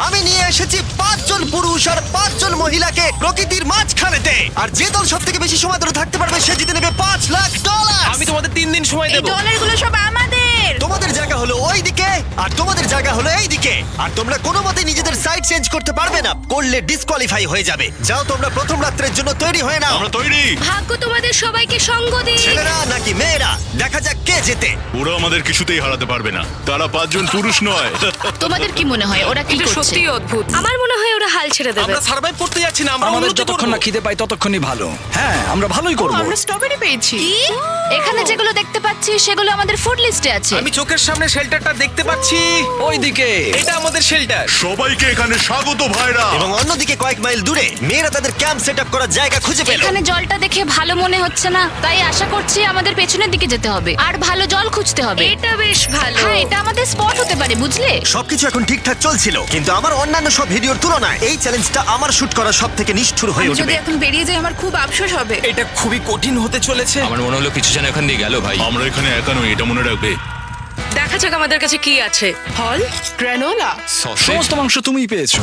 আমি নিয়ে এসেছি 5 জন পুরুষ আর 5 জন মহিলাকে প্রকৃতির মাঝখানেতে, আর যে দল সব থেকে বেশি সময় ধরে থাকতে পারবে সে জিতে নেবে $5,00,000। আমি তোমাদের 3 দিন সময় এই দেবো। ডলারগুলো সব আমাদের। তোমাদের জায়গা হলো ওই দিকে আর তোমাদের জায়গা হলো এই দিকে, আর তোমরা কোনো মতে নিজেদের সাইড চেঞ্জ করতে পারবে না, করলে ডিসকোয়ালিফাই হয়ে যাবে। যাও তোমরা প্রথম রাত্রের জন্য তৈরি হয়ে নাও। আমরা তৈরি। ভাগ্য তোমাদের সবাইকে সঙ্গ দিক। ছেলেরা নাকি মেয়েরা, দেখা যাক কে জেতে। ওরা আমাদের কিছুতেই হারাতে পারবে না, তারা 5 জন পুরুষ নয়। তোমাদের কি মনে হয় ওরা কি এটা করছে? সত্যি অদ্ভুত। আমার মনে হয় ওরা হাল ছেড়ে দেবে। আমরা সার্ভাইভ করতে যাচ্ছি না, আমরা আমাদের উন্নতি যতক্ষণ করব। না খিদে পাই ততক্ষণই ভালো। হ্যাঁ, আমরা ভালোই করব। আমরা স্ট্রবেরি পেয়েছি। কি? এখানে যেগুলো দেখতে পাচ্ছি সেগুলো আমাদের ফুড লিস্টে আছে। আমি চোখের সামনে শেল্টারটা দেখতে পাচ্ছি। ওইদিকে এটা আমাদের শেল্টার। সবাইকে এখানে স্বাগত ভাইরা। এবং অন্যদিকে কয়েক মাইল দূরে মেয়েরা তাদের ক্যাম্প সেট আপ করার জায়গা খুঁজে পেল। এখানে জলটা দেখে ভালো মনে হচ্ছে না, তাই আশা করছি আমাদের পেছনের দিকে যেতে হবে আর ভালো জল খুঁজতে হবে। এটা বেশ ভালো। হ্যাঁ, এটা আমাদের স্পট হতে পারে, বুঝলে? সবকিছু এখন ঠিকঠাক চলছিল, কিন্তু আমার অন্যান্য সব ভিডিওর তুলনায় এই চ্যালেঞ্জটা আমার শুট করা সব থেকে নিষ্ঠুর হয়ে যদি উঠবে। এখন বেরিয়ে যাই আমার খুব আফসোস হবে। এটা খুবই কঠিন হতে চলেছে। আমার মনে হলো কিছু যেন এখান দিয়ে গেল ভাই। আমরা এখানে একা নই, এটা মনে রাখবে। দেখা যাক আমাদের কাছে কি আছে। ফল, গ্রানোলা। সসেজ। সমস্ত মাংস তুমিই পেয়েছো।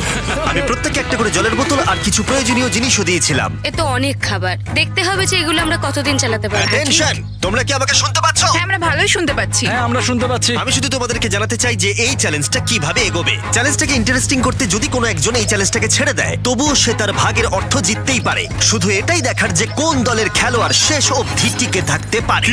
আমি প্রত্যেককে একটা করে জলের বোতল আর কিছু প্রয়োজনীয় জিনিসও দিয়েছিলাম। এ তো অনেক খাবার। দেখতে হবে যে এগুলো আমরা কতদিন চালাতে পারবো। টেনশন, তোমরা কি আমাকে শুনতে পাচ্ছ? হ্যাঁ, আমরা ভালোই শুনতে পাচ্ছি। হ্যাঁ, আমরা শুনতে পাচ্ছি। আমি শুধু তোমাদেরকে জানাতে চাই যে এই চ্যালেঞ্জটা কিভাবে এগোবে। চ্যালেঞ্জটাকে ইন্টারেস্টিং করতে যদি কোনো একজন এই চ্যালেঞ্জটাকে ছেড়ে দেয়, তবুও সে তার ভাগের অর্থ জিততেই পারে। শুধু এটাই দেখার যে কোন দলের খেলোয়াড় শেষ অবধি টিকে থাকতে পারে।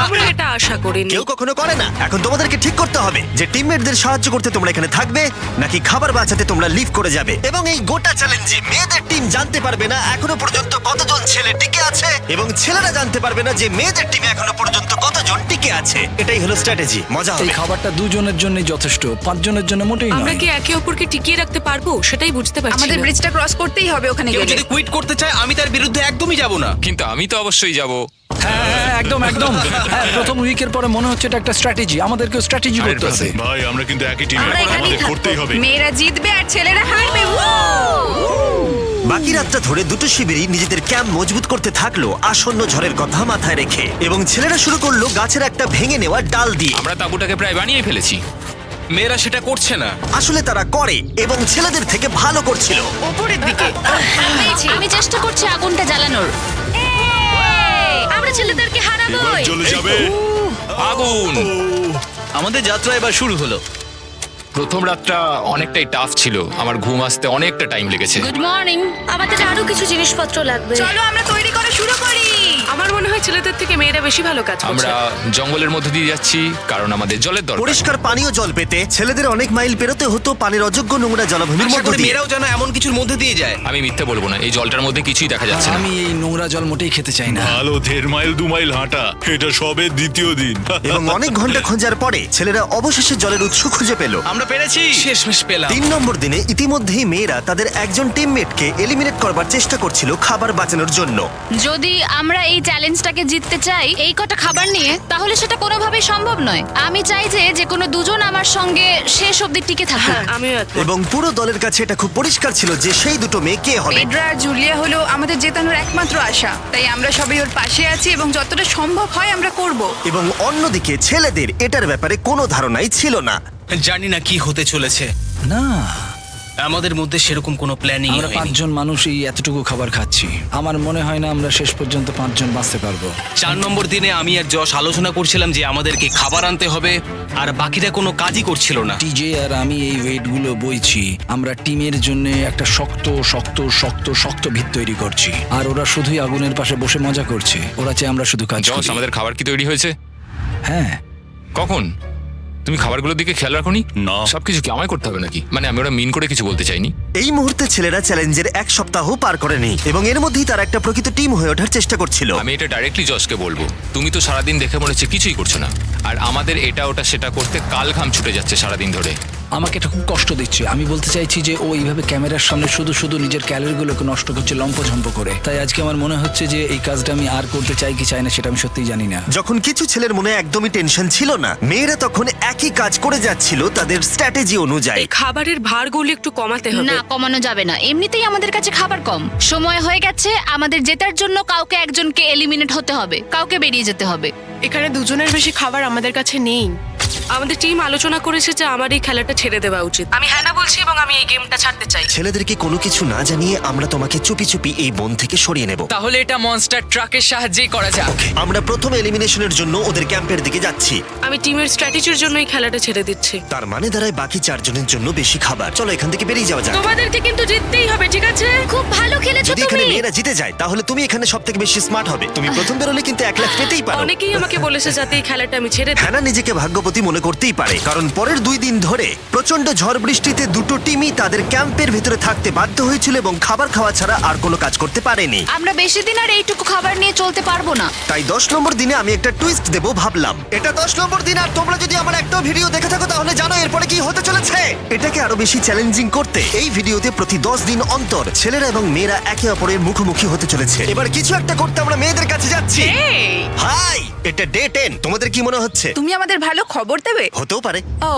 আমরা এটা আশা করিনি। কেউ কখনো করে না। এখন তোমাদেরকে ঠিক করতে হবে যে টিমমেটদের সাহায্য করতে তোমরা এখানে থাকবে নাকি খাবার বাঁচাতে তোমরা লিভ করে যাবে। এবং এই গোটা চ্যালেঞ্জে মেয়েদের টিম জানতে পারবে না এখনো পর্যন্ত কতজন ছেলে টিকে আছে, এবং ছেলেরা জানতে পারবে না যে মেয়েদের টিমে এখনো পর্যন্ত কতজন টিকে আছে। এটাই হলো স্ট্র্যাটেজি। মজা এই হবে। খাবারটা দুজনের জন্যই যথেষ্ট, 5 জনের জন্য মোটেই আমরা নয়। কি একে অপরকে টিকিয়ে রাখতে পারবো সেটাই বুঝতে পারছি আমাদের না। ব্রিজটা ক্রস করতেই হবে ওখানে কেউ গেলে। যদি কুইট করতে চায় আমি তার বিরুদ্ধে একদমই যাব না। কিন্তু আমি তো অবশ্যই যাব। হ্যাঁ, হ্যাঁ, একদম একদম। হ্যাঁ, প্রথম উইকের পরে মনে হচ্ছে এটা একটা স্ট্র্যাটেজি। আমাদেরকেও স্ট্র্যাটেজি করতে হবে। ভাই আমরা কিন্তু একই টিমে, আমরা এখানেই আমাদের থাকবো। করতেই হবে। মেয়েরা জিতবে আর ছেলেরা হারবে। বাকি রাতটা ধরে দুটো শিবিরই নিজেদের ক্যাম্প মজবুত করতে থাকলো আসন্ন ঝড়ের কথা মাথায় রেখে, এবং ছেলেরা শুরু করলো গাছের একটা ভেঙে নেওয়া ডাল দিয়ে। আমরা তাঁবুটাকে প্রায় বানিয়ে ফেলেছি। মেয়েরা সেটা করছে না। আসলে তারা করে এবং ছেলেদের থেকে ভালো করছিল। ওপরের দিকে। আমি চেষ্টা করছি আগুনটা জ্বালানোর। আমরা ছেলেদেরকে এবার হারাবোই। চলে যাবে। আগুন। আমাদের যাত্রা এবার শুরু হলো। প্রথম রাতটা অনেকটাই টাফ ছিল, আমার ঘুম আসতে অনেকটা টাইম লেগেছে। Good morning. আমাদের আরো কিছু জিনিসপত্র লাগবে। চলো আমরা তৈরি করা শুরু করি। আমার মনে হয় ছেলেদের থেকে মেয়েরা বেশি ভালো কাজ করছে। আমরা জঙ্গলের মধ্যে দিয়ে যাচ্ছি কারণ আমাদের জলের দরকার। পরিষ্কার পানীয় জল পেতে ছেলেদের অনেক মাইল পেরোতে হতো পানির অযোগ্য নোংরা জলাভূমির আশা মধ্য করি দিয়ে। মেয়েরাও যেন এমন কিছুর মধ্যে দিয়ে যায়। আমি মিথ্যে বলবো না, এই জলটার মধ্যে কিছুই দেখা যাচ্ছে না। আমি এই নোংরা জল মোটেই খেতে চাই না। ভালো 1.5 মাইল 2 মাইল হাঁটা, এটা সবে দ্বিতীয় দিন। এবং অনেক ঘন্টা খোঁজার পরে ছেলেরা অবশেষে জলের উৎস খুঁজে পেল। আমরা পেরেছি, শেষমেশ পেলাম। 3 নম্বর দিনে ইতিমধ্যেই মেয়েরা তাদের একজন টিমমেটকে এলিমিনেট করবার চেষ্টা করছিল খাবার বাঁচানোর জন্য। যদি আমরা এই চ্যালেঞ্জটাকে জিততে চাই এই কটা খাবার নিয়ে, তাহলে সেটা কোনোভাবেই সম্ভব নয়। আমি চাই যে কোনো দুজন আমার সঙ্গে শেষ অবধি টিকে থাকুক। হ্যাঁ, আমিও একমত। এবং পুরো দলের কাছে এটা খুব পরিষ্কার ছিল যে সেই দুটো মেয়ে কে হবে। পেড্রা আর জুলিয়া হলো আমাদের জেতানোর একমাত্র আশা। তাই আমরা সবাই ওর পাশে আছি এবং যতটা সম্ভব হয় আমরা করব। এবং অন্যদিকে ছেলেদের এটার ব্যাপারে কোনো ধারণাই ছিল না। জানি না কি হতে চলেছে। না, আমাদের মধ্যে সেরকম কোনো প্ল্যানিং আমরা 5 জন মানুষ এই এতটুকু খাবার খাচ্ছি। আমার মনে হয় না আমরা শেষ পর্যন্ত 5 জন বাঁচতে পারবো। 4 নম্বর দিনে আমি আর যশ আলোচনা করছিলাম যে আমাদেরকে খাবার আনতে হবে, আর বাকিরা কোনো কাজই করছিল না। টিজে আর আমি এই ওয়েটগুলো বইছি। আমরা টিমের জন্য একটা শক্ত শক্ত শক্ত শক্ত ভিত তৈরি করছি, আর ওরা শুধুই আগুনের পাশে বসে মজা করছে। ওরা চাই আমরা শুধু কাজ জস, করি। আমাদের খাবার কি তৈরি হয়েছে? হ্যাঁ, কখন? তুমি খাবারগুলোর দিকে খেয়াল রাখোনি? না। সবকিছু কি আমায় করতে হবে নাকি? মানে আমি ওরা মিন করে কিছু বলতে চাইনি। এই মুহূর্তে ছেলেরা চ্যালেঞ্জের 1 সপ্তাহ পার করেনি এবং এর মধ্যেই তারা একটা প্রকৃত টিম হয়ে ওঠার চেষ্টা করছিল। আমি এটা ডাইরেক্টলি জসকে বলবো। তুমি তো সারাদিন দেখে মনে হচ্ছে কিছুই করছো না, আর আমাদের এটা ওটা সেটা করতে কাল ঘাম ছুটে যাচ্ছে সারাদিন ধরে। আমাকে এটা খুব কষ্ট দিচ্ছে। আমি বলতে চাইছি যে ও এইভাবে ক্যামেরার সামনে শুধু শুধু নিজের ক্যালোরিগুলোকে নষ্ট করছে লম্পঝম্প করে। তাই আজকে আমার মনে হচ্ছে যে এই কাজটা আমি আর করতে চাই কি চাই না সেটা আমি সত্যিই জানি না। যখন কিছু ছেলের মনে একদমই টেনশন ছিল না, মেয়েরা তখন একই কাজ করে যাচ্ছিল তাদের স্ট্র্যাটেজি অনুযায়ী। এই খাবারের ভারগুলো একটু কমাতে হবে। না, কমানো যাবে না। এমনিতেই আমাদের কাছে খাবার কম। সময় হয়ে গেছে আমাদের জেতার জন্য। কাউকে একজনকে এলিমিনেট হতে হবে, কাউকে বেরিয়ে যেতে হবে। এখানে দুজনের বেশি খাবার আমাদের কাছে নেই। আমাদের টিম আলোচনা করেছে যে আমার এই খেলাটা ছেড়ে দেওয়া উচিত। আমি হ্যাঁ না বলছি এবং আমি এই গেমটা ছাড়তে চাই। ছেলেদেরকে কোনো কিছু না জানিয়ে আমরা তোমাকে চুপি চুপি এই বন থেকে সরিয়ে নেব। তাহলে এটা মনস্টার ট্রাকের সাহায্যেই করা যাক। আমরা প্রথম এলিমিনেশনের জন্য ওদের ক্যাম্পের দিকে যাচ্ছি। আমি টিমের স্ট্র্যাটেজির জন্য এই খেলাটা ছেড়ে দিচ্ছি। তার মানে দাঁড়ায় বাকি 4 জনের জন্য বেশি খাবার। চলো এখান থেকে বেরিয়ে যাওয়া যাক। তোমাদেরকে কিন্তু জিততেই হবে, ঠিক আছে? খুব ভালো খেলেছো যদি এখানে তুমি। মেয়েরা জিতে যায় তাহলে তুমি এখানে সব থেকে বেশি স্মার্ট হবে। তুমি প্রথম বেরোলে কিন্তু 1 লাখ পেতেই পারো। অনেকেই আমাকে বলেছে যাতে এই খেলাটা আমি ছেড়ে দিই। হ্যানা নিজেকে ভাগ্যবতী মনে করতেই পারে, কারণ পরের 2 দিন ধরে প্রচন্ড ঝড় বৃষ্টিতে দুটো টিমই তাদের ক্যাম্পের ভিতরে থাকতে বাধ্য হয়েছিল এবং খাবার খাওয়া ছাড়া আর কোনো কাজ করতে পারেনি। আমরা বেশি দিন আর এইটুকু খাবার নিয়ে চলতে পারবো না। তাই 10 নম্বর দিনে আমি একটা টুইস্ট দেব ভাবলাম। এটা 10 নম্বর দিন আর তোমরা যদি আমার একটা ভিডিও দেখে থাকো তাহলে জানো এরপরে কি হতে চলেছে। এটাকে আরো বেশি চ্যালেঞ্জিং করতে এই ভিডিওতে প্রতি 10 দিন অন্তর ছেলেরা এবং মেয়েরা একে অপরের মুখোমুখি হতে চলেছে। এবার কিছু একটা করতে আমরা মেয়েদের কাছে যাচ্ছি। হাই, এটা ডে 10। তোমাদের কি মনে হচ্ছে? তুমি আমাদের ভালো খবর দেবে? হতেও পারে। ও,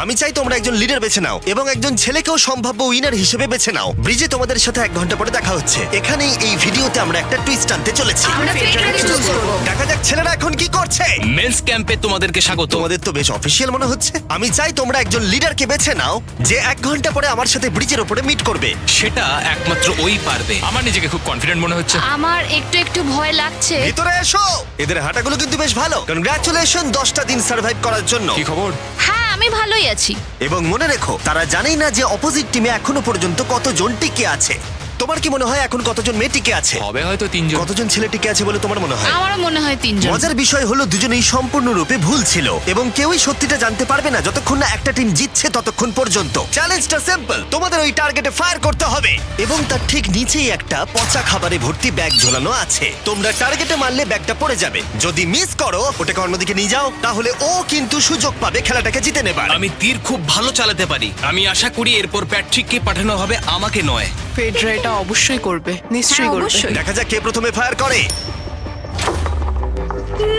আমি চাই তোমরা একজন লিডার বেছে নাও এবং একজন ছেলেকেও সম্ভাব্য উইনার হিসেবে বেছে নাও। ব্রিজে তোমাদের সাথে 1 ঘন্টা পরে দেখা হচ্ছে। এখানেই এই ভিডিওতে আমরা একটা টুইস্ট আনতে চলেছি। আমরা ফেডারেল চুজ করব। দেখা যাক ছেলেরা এখন কি করছে। মেন্স ক্যাম্পে তোমাদেরকে স্বাগত। তোমাদের তো বেশ অফিসিয়াল মনে হচ্ছে। আমি চাই তোমরা একজন লিডারকে বেছে নাও যে 1 ঘন্টা পরে আমার সাথে ব্রিজের উপরে মিট করবে। সেটা একমাত্র ওই পারবে। আমার নিজেকে খুব কনফিডেন্ট মনে হচ্ছে। আমার একটু একটু ভয় লাগছে। ভিতরে এসো। এদের হাঁটাগুলো কিন্তু বেশ ভালো। কনগ্রাচুলেশন 10টা দিন সার্ভাইভ করার জন্য। কি খবর? হ্যাঁ, আমি ভালোই আছি। এবং মনে রেখো তারা জানেই না যে অপোজিট টিমে এখনো পর্যন্ত কতজন টিকে আছে। তোমার কি মনে হয় এখন কতজন মেয়ে টিকে আছে? হবে হয়তো 3 জন। কতজন ছেলে টিকে আছে বলে তোমার মনে হয়? আমারও মনে হয় 3 জন। মজার বিষয় হলো দুজনেই সম্পূর্ণরূপে ভুল ছিল এবং কেউই সত্যিটা জানতে পারবে না যতক্ষণ না একটা টিম জিতছে ততক্ষণ পর্যন্ত। চ্যালেঞ্জটা সিম্পল, তোমাদের ওই টার্গেটে ফায়ার করতে হবে এবং তার ঠিক নিচেই একটা পচা খাবারে ভর্তি ব্যাগ ঝোলানো আছে। তোমরা টার্গেটে মারলে ব্যাগটা পড়ে যাবে। যদি মিস করো ওটাকে অন্যদিকে নিয়ে যাও তাহলে ও কিন্তু সুযোগ পাবে খেলাটাকে জিতে নেবার। আমি তীর খুব ভালো চালাতে পারি। আমি আশা করি এরপর প্যাট্রিককে পাঠানো হবে, আমাকে নয়। ফেডরা এটা অবশ্যই করবে, নিশ্চয়ই হ্যাঁ, করবে। অবশ্যই। দেখা যাক কে প্রথমে ফায়ার করে।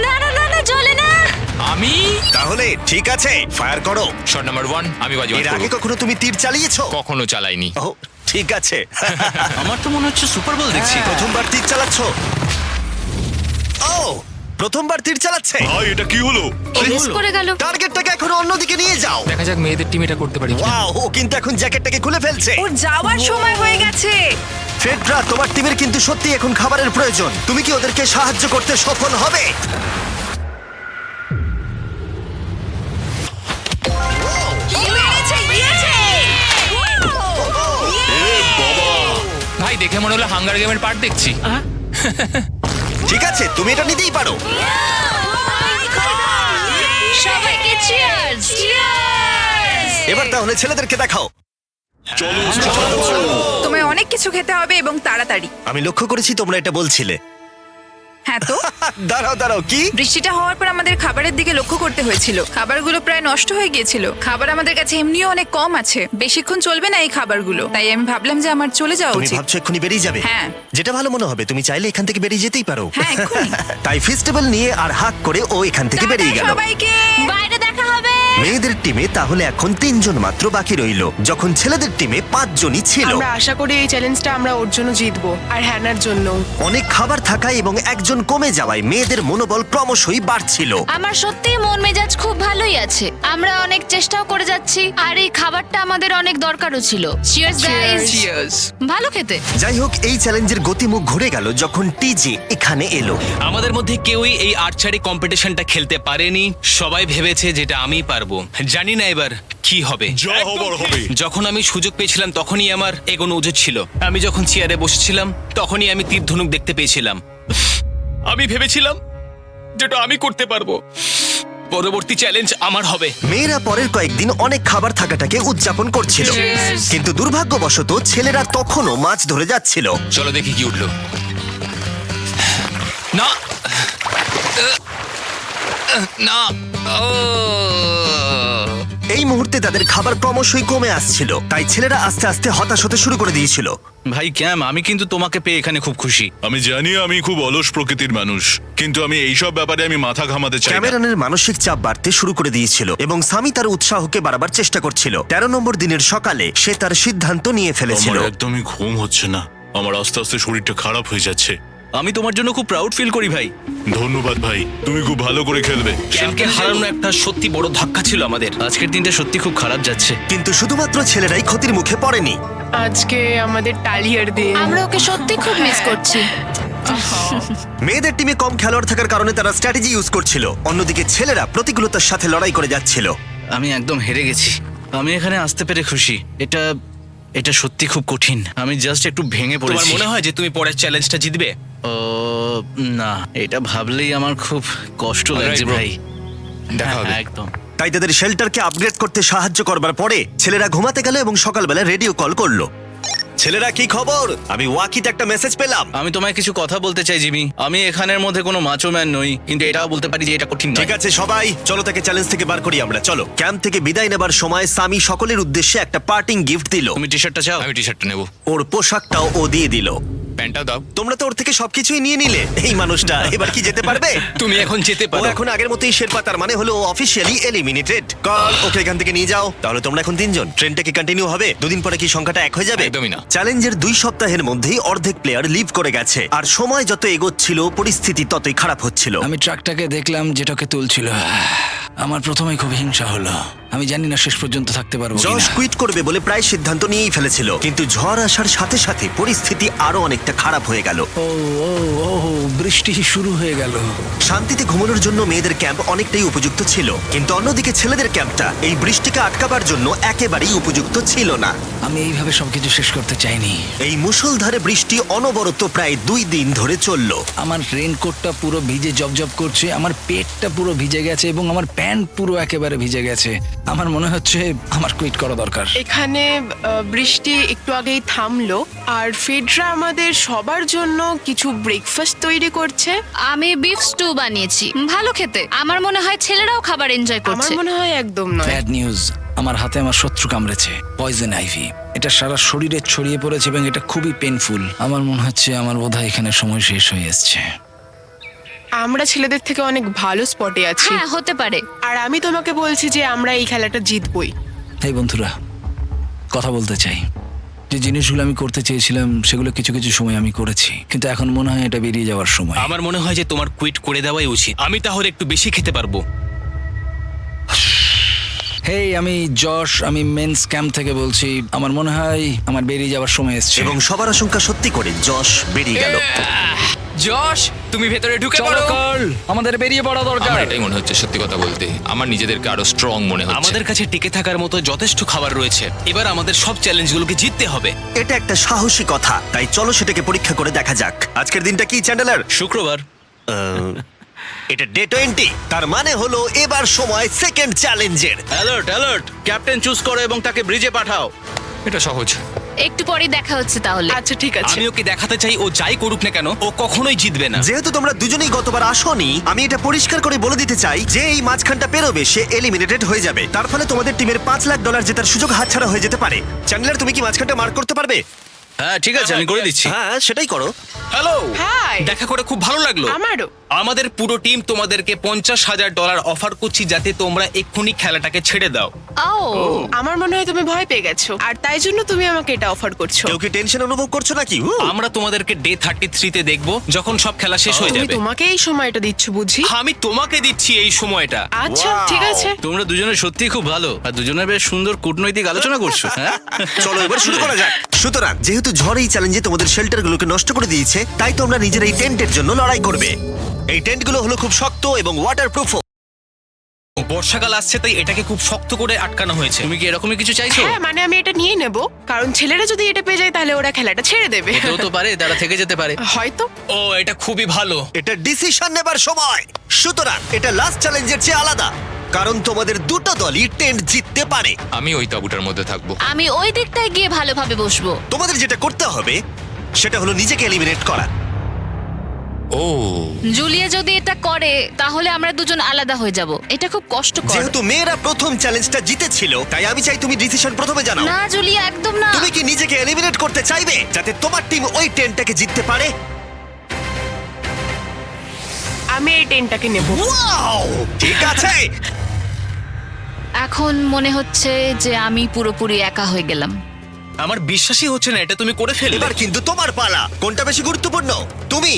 না না না না, চলে না। আমি তাহলে ঠিক আছে, ফায়ার করো। শট নাম্বার 1 আমি বাজিমাত এর আগে করব। কখনো তুমি তীর চালিয়েছো? কখনো চালাইনি। ও ঠিক আছে। আমার তো মনে হচ্ছে সুপার বল দেখছি। প্রথমবার তীর চালাচ্ছ? ও প্রথমবার তীর চালাচ্ছে। ভাই এটা কি হলো? মিস করে গেল। টার্গেটটাকে এখন অন্যদিকে নিয়ে যাও। দেখা যাক মেয়েদের টিম এটা করতে পারি কিনা। ওয়াও, ও কিন্তু এখন জ্যাকেটটাকে খুলে ফেলছে। ওর যাওয়ার সময় হয়ে গেছে। ফেডরা, তোমার টিমের কিন্তু সত্যি এখন খাবারের প্রয়োজন। তুমি কি ওদেরকে সাহায্য করতে সফল হবে? ভাই দেখে মনে হলো হাঙ্গার গেমের পার্ট দেখছি। ঠিক আছে, তুমি এটা নিতেই পারো। সবাইকে চিয়ার্স। চিয়ার্স। এবার তাহলে ছেলেদেরকে দেখাও। তোমায় অনেক কিছু খেতে হবে এবং তাড়াতাড়ি। আমি লক্ষ্য করেছি তোমরা এটা বলছিলে। হ্যাঁ তো, দাঁড়াও দাঁড়াও, কি? বৃষ্টিটা হওয়ার পর আমাদের খাবারের দিকে লক্ষ্য করতে হয়েছিল। খাবারগুলো প্রায় নষ্ট হয়ে গিয়েছিল। খাবার আমাদের কাছে এমনিও অনেক কম আছে, বেশিক্ষণ চলবে না এই খাবারগুলো। তাই আমি ভাবলাম যে আমার চলে যাওয়া তুমি উচিত। ভাবছো এক্ষুনি বেরিয়ে যাবে? হ্যাঁ। যেটা ভালো মনে হবে। তুমি চাইলে এখান থেকে বেরিয়ে যেতেই পারো। হ্যাঁ, এক্ষুনি। তাই ফেস্টিভ্যাল নিয়ে আর হাক করে ও এখান থেকে বেরিয়ে টাটা গেল। সবাইকে। বাইরে দেখা হবে। মেয়েদের টিমে তাহলে এখন 3 জন মাত্র বাকি রইলো, যখন ছেলেদের টিমে 5 জনই ছিল। আমরা আশা করি এই চ্যালেঞ্জটা আমরা ওর জন্য জিতবো আর হ্যানার জন্য। অনেক খাবার থাকায় এবং একজন কমে যাওয়ায় মেয়েদের মনোবল ক্রমশই বাড়ছিল। আমার সত্যিই মন মেজাজ খুব ভালোই আছে। আমরা অনেক চেষ্টাও করে যাচ্ছি আর এই খাবারটা আমাদের অনেক দরকারও ছিল। Cheers guys. চিয়ার্স। ভালো খেতে। যাই হোক, এই চ্যালেঞ্জের গতিমুখ ঘুরে গেল যখন টিজে এখানে এলো। আমাদের মধ্যে কেউই এই আর্চারি কম্পিটিশনটা খেলতে পারেনি। সবাই ভেবেছে যেটা আমিই পারবো। জানি না এবার কি হবে। যা হবার হবে। যখন আমি সুযোগ পেয়েছিলাম তখনই আমার এগোনো উচিত ছিল। আমি যখন চেয়ারে বসেছিলাম তখনই আমি তীর ধনুক দেখতে পেয়েছিলাম। আমি ভেবেছিলাম যেটা আমি করতে পারবো। পরবর্তী চ্যালেঞ্জ আমার হবে। মেয়েরা পরের কয়েকদিন অনেক খাবার থাকাটাকে উদযাপন করছিল, কিন্তু দুর্ভাগ্যবশত ছেলেরা তখনও মাছ ধরে যাচ্ছিল। চলো দেখি কি উঠলো। না না ও এই মুহূর্তে তাদের খাবার ক্রমশই কমে আসছিল, তাই ছেলেরা আস্তে আস্তে হতাশ হতে শুরু করে দিয়েছিল। ভাই ক্যাম, আমি কিন্তু তোমাকে পেয়ে এখানে খুব খুশি। আমি জানি আমি খুব অলস প্রকৃতির মানুষ, কিন্তু আমি এইসব ব্যাপারে আমি মাথা ঘামাতে চাই না। ক্যামেরনের মানসিক চাপ বাড়তে শুরু করে দিয়েছিল এবং সামি তার উৎসাহকে বাড়াবার চেষ্টা করছিল। 13 নম্বর দিনের সকালে সে তার সিদ্ধান্ত নিয়ে ফেলেছিল। আমার একদমই ঘুম হচ্ছে না। আমার আস্তে আস্তে শরীরটা খারাপ হয়ে যাচ্ছে। আমি তোমার জন্য খুব প্রাউড ফিল করি ভাই। ধন্যবাদ ভাই, তুমি খুব ভালো করে খেলবে। ক্যাম্পকে হারানো একটা সত্যি বড় ধাক্কা ছিল আমাদের। আজকের দিনটা সত্যি খুব খারাপ যাচ্ছে। কিন্তু শুধুমাত্র ছেলেরাই ক্ষতির মুখে পড়েনি। আজকে আমাদের টালিয়ার দিন। আমরা ওকে সত্যি খুব মিস করছি। মেয়েদের টিমে কম খেলোয়াড় থাকার কারণে তারা স্ট্র্যাটেজি ইউজ করছিল, অন্যদিকে ছেলেরা প্রতিকূলতার সাথে লড়াই করে যাচ্ছিল। আমি একদম হেরে গেছি। আমি এখানে আসতে পেরে খুশি। এটা সত্যি খুব কঠিন। আমি জাস্ট একটু ভেঙে তোমার পড়েছি। মনে হয় যে তুমি পরের চ্যালেঞ্জটা জিতবে? ও না, এটা ভাবলেই আমার খুব কষ্ট লাগছে Alright, bro. ভাই। দেখা হবে। হ্যাঁ, একদম। তাই তাদের শেল্টারকে আপগ্রেড করতে সাহায্য করবার পরে ছেলেরা ঘুমাতে গেল এবং সকালবেলা রেডিও কল করলো। ছেলেরা, কি খবর? আমি ওয়াকিতে একটা মেসেজ পেলাম। আমি তোমায় কিছু কথা বলতে চাই জিমি। আমি এখানের মধ্যে কোনো মাচো ম্যান নই, কিন্তু এটাও বলতে পারি যে এটা কঠিন নয়। ঠিক আছে সবাই, চলো তাকে চ্যালেঞ্জ থেকে বার করি আমরা। চলো। ক্যাম্প থেকে বিদায় নেবার সময় সামি সকলের উদ্দেশ্যে একটা পার্টিং গিফট দিল। তুমি টি শার্টটা চাও? আমি টি শার্টটা নেবো, ওর পোশাকটাও ও দিয়ে দিল। প্যান্টটাও দাও। তোমরা তো ওর থেকে সবকিছুই নিয়ে নিলে। এই মানুষটা এবার কি যেতে পারবে? তুমি এখন যেতে ও পারো। এখন আগের মতোই শেরপা, তার মানে হলো অফিসিয়ালি এলিমিনেটেড। কল ওকে এখান থেকে নিয়ে যাও। তাহলে তোমরা এখন 3 জন। ট্রেনটা কি কন্টিনিউ হবে? দুদিন পরে কি সংখ্যাটা 1 হয়ে যাবে? একদমই না। চ্যালেঞ্জের 2 সপ্তাহের মধ্যেই অর্ধেক প্লেয়ার লিভ করে গেছে, আর সময় যত এগোচ্ছিল পরিস্থিতি ততই খারাপ হচ্ছিল। আমি ট্রাকটাকে দেখলাম যেটাকে তুলছিল। আমার প্রথমেই খুব হিংসা হলো। আমি জানি না শেষ পর্যন্ত থাকতে পারবো জশ কিনা। কুইট করবে বলে প্রায় সিদ্ধান্ত নিয়েই ফেলেছিল, কিন্তু ঝড় আসার সাথে সাথে পরিস্থিতি আরো অনেকটা খারাপ হয়ে গেল। ও ও ও বৃষ্টি শুরু হয়ে গেল। শান্তিতে ঘুমানোর জন্য মেয়েদের ক্যাম্প অনেকটাই উপযুক্ত ছিল, কিন্তু অন্যদিকে ছেলেদের ক্যাম্পটা এই বৃষ্টিকে আটকাবার জন্য একেবারেই উপযুক্ত ছিল না। আমি এইভাবে সবকিছু শেষ করতে চাইনি। এই মুষলধারে বৃষ্টি অনবরত প্রায় 2 দিন ধরে চলল। আমার রেইনকোটটা পুরো ভিজে জবজব করছে, আমার পেটটা পুরো ভিজে গেছে এবং আমার প্যান্ট পুরো একেবারে ভিজে গেছে। আমার মনে হচ্ছে আমার কুইট করা দরকার। এখানে বৃষ্টি একটু আগেই থামলো, আর ফেডরা আমাদের সবার জন্য কিছু ব্রেকফাস্ট তৈরি করছে। আমি বিফ স্টু বানিয়েছি, ভালো খেতে। আমার মনে হয় ছেলেরাও খাবার এনজয় আমার করছে। মনে হয় একদম নয়। ব্যাড নিউজ, আমার হাতে আমার শত্রু কামড়েছে, পয়জন আইভি। এটা সারা শরীরে ছড়িয়ে পড়েছে এবং এটা খুবই পেইনফুল। আমার মনে হচ্ছে আমার বোধহয় এখানে সময় শেষ হয়ে এসছে। আমরা ছেলেদের থেকে অনেক ভালো স্পটে আছি, হ্যাঁ, হতে পারে। আর আমি তোমাকে বলছি যে আমরা এই খেলাটা জিতবই। এই বন্ধুরা, কথা বলতে চাই। যে জিনিসগুলো আমি করতে চেয়েছিলাম সেগুলো কিছু কিছু সময় আমি করেছি, কিন্তু এখন মনে হয় এটা বেরিয়ে যাওয়ার সময়। আমার মনে হয় যে তোমার কুইট করে দেওয়াই উচিত। আমি তাহলে একটু বেশি খেতে পারবো। হেই, আমি যশ, আমি মেন্স ক্যাম্প থেকে বলছি। আমার মনে হয় আমার বেরিয়ে যাওয়ার সময় এসছে। এবং সবার আশঙ্কা সত্যি করে যশ বেরিয়ে গেল। যশ, তুমি ভেতরে ঢুকে চলো পড়ো। কার্ল, আমাদের বেরিয়ে পড়া দরকার। আমার এটাই মনে হচ্ছে, সত্যি কথা বলতে আমার নিজেদেরকে আরো স্ট্রং মনে হচ্ছে। আমাদের কাছে টিকে থাকার মতো যথেষ্ট খাবার রয়েছে। এবার আমাদের সব চ্যালেঞ্জগুলোকে জিততে হবে। এটা একটা সাহসী কথা, তাই চলো সেটাকে পরীক্ষা করে দেখা যাক। আজকের দিনটা কি চ্যান্ডেলার? শুক্রবার। এটা ডে 20, তার মানে হলো এবার সময় সেকেন্ড চ্যালেঞ্জের। অ্যালার্ট অ্যালার্ট, ক্যাপ্টেন চুজ করো এবং তাকে ব্রিজে পাঠাও। এটা সহজ। একটু পরেই দেখা হচ্ছে তাহলে। আচ্ছা ঠিক আছে। আমি ওকে দেখাতে চাই ও যাই করুক না কেন ও কখনোই জিতবে না। যেহেতু তোমরা দুজনেই গতবার আসোনি, আমি এটা পরিষ্কার করে বলে দিতে চাই যে এই মাঝখানটা পেরোবে সে এলিমিনেটেড হয়ে যাবে। তার ফলে তোমাদের টিমের $5 লাখ জেতার সুযোগ হাতছাড়া হয়ে যেতে পারে। চ্যান্ডেলার, তুমি কি মাঝখানটা মার্ক করতে পারবে? হ্যাঁ ঠিক আছে, আমি করে দিচ্ছি। হ্যাঁ, সেটাই করো। Hello, hi. দেখা করে খুব ভালো লাগলো। আমারও। আমাদের পুরো টিম তোমাদেরকে $50,000 অফার করছি যাতে তোমরা এক্ষুনি খেলাটাকে ছেড়ে দাও। ও, আমার মনে হয় তুমি ভয় পেয়ে গেছো, আর তাই জন্য তুমি আমাকে এটা অফার করছো। কেউ কি টেনশন অনুভব করছো নাকি? আমরা তোমাদেরকে ডে 33-তে দেখবো যখন সব খেলা শেষ হয়ে তুমি যাবে। তোমাকে এই সময়টা দিচ্ছ বুঝি? আমি তোমাকে দিচ্ছি এই সময়টা। আচ্ছা ঠিক আছে। তোমরা দুজনে সত্যিই খুব ভালো, আর দুজনে বেশ সুন্দর কূটনৈতিক আলোচনা করছো। হ্যাঁ, চলো এবার শুরু করা যাক। সুতরাং যেহেতু ঝড় এই চ্যালেঞ্জে তোমাদের শেল্টারগুলোকে নষ্ট করে দিয়েছে, তাই তোমরা নিজের এই টেন্টের জন্য লড়াই করবে। এই টেন্টগুলো হলো খুব শক্ত এবং ওয়াটারপ্রুফ। বর্ষাকাল আসছে তাই এটাকে খুব শক্ত করে আটকানো হয়েছে। তুমি কি এরকমই কিছু চাইছো? হ্যাঁ মানে আমি এটা নিয়ে নেব, কারণ ছেলেরা যদি এটা পেয়ে যায় তাহলে ওরা খেলাটা ছেড়ে দেবে। হতেও তো পারে তারা থেকে যেতে পারে। হয়তো। ও, এটা খুবই ভালো। এটা ডিসিশন নেবার সময়। সুতরাং এটা লাস্ট চ্যালেঞ্জের চেয়ে আলাদা, কারণ তোমাদের দুটো দলই টেন্ট জিততে পারে। আমি ওই তাঁবুটার মধ্যে থাকবো। আমি ওই দিকটায় গিয়ে ভালোভাবে বসবো। তোমাদের যেটা করতে হবে সেটা হলো নিজেকে এলিমিনেট করা। ও, জুলিয়া যদি এটা করে তাহলে আমরা দুজন আলাদা হয়ে যাব। এটা খুব কষ্টকর। যেহেতু মেয়েরা প্রথম চ্যালেঞ্জটা জিতেছিল, তাই আমি চাই তুমি ডিসিশন প্রথমে জানাও। না জুলিয়া, একদম না। তুমি কি নিজেকে এলিমিনেট করতে চাইবে যাতে তোমার টিম ওই টেন্টটাকে জিততে পারে? আমি এই টেনটাকে নেব। ওয়াও, ঠিক আছে। এখন মনে হচ্ছে যে আমি পুরোপুরি একা হয়ে গেলাম। আমার বিশ্বাসই হচ্ছে না এটা তুমি করে ফেললে। এবার কিন্তু তোমার পালা। কোনটা বেশি গুরুত্বপূর্ণ, তুমি